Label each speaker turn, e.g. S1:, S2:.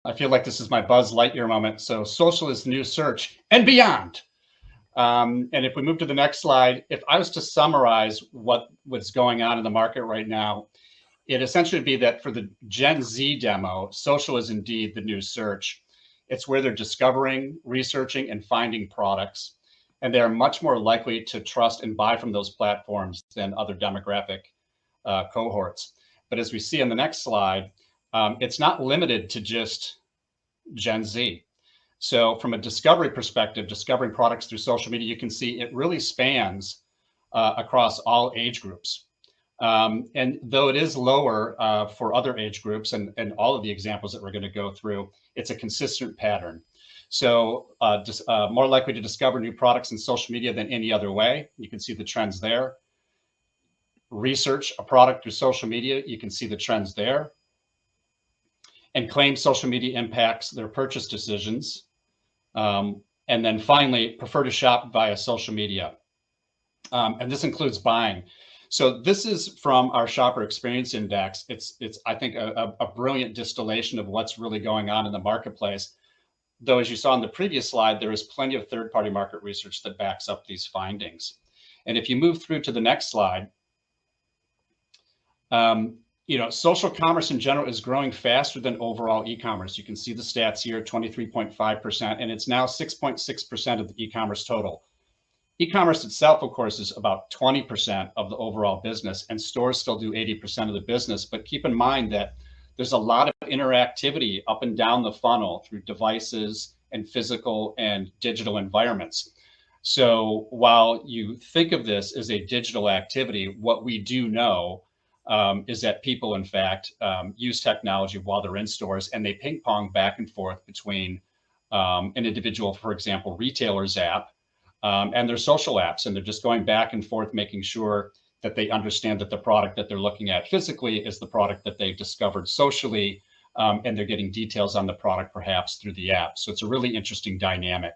S1: I feel like this is my Buzz Lightyear moment. So social is the new search and beyond. And if we move to the next slide, if I was to summarize what's going on in the market right now, it essentially would be that for the Gen Z demo, social is indeed the new search. It's where they're discovering, researching, and finding products. And they're much more likely to trust and buy from those platforms than other demographic cohorts. But as we see on the next slide, it's not limited to just Gen Z. So from a discovery perspective, discovering products through social media, you can see it really spans across all age groups. And though it is lower for other age groups and all of the examples that we're going to go through, it's a consistent pattern. So more likely to discover new products in social media than any other way. You can see the trends there. Research a product through social media, you can see the trends there. And claim social media impacts their purchase decisions. And then finally, prefer to shop via social media. And this includes buying. So this is from our Shopper Experience Index. It's I think, a brilliant distillation of what's really going on in the marketplace. Though, as you saw in the previous slide, there is plenty of third-party market research that backs up these findings. And if you move through to the next slide, social commerce in general is growing faster than overall e-commerce. You can see the stats here, 23.5%, and it's now 6.6% of the e-commerce total. E-commerce itself, of course, is about 20% of the overall business, and stores still do 80% of the business. But keep in mind that there's a lot of interactivity up and down the funnel through devices and physical and digital environments. So while you think of this as a digital activity, what we do know is that people, in fact, use technology while they're in stores, and they ping pong back and forth between an individual, for example, retailer's app and their social apps. And they're just going back and forth, making sure that they understand that the product that they're looking at physically is the product that they've discovered socially. And they're getting details on the product perhaps through the app. So it's a really interesting dynamic.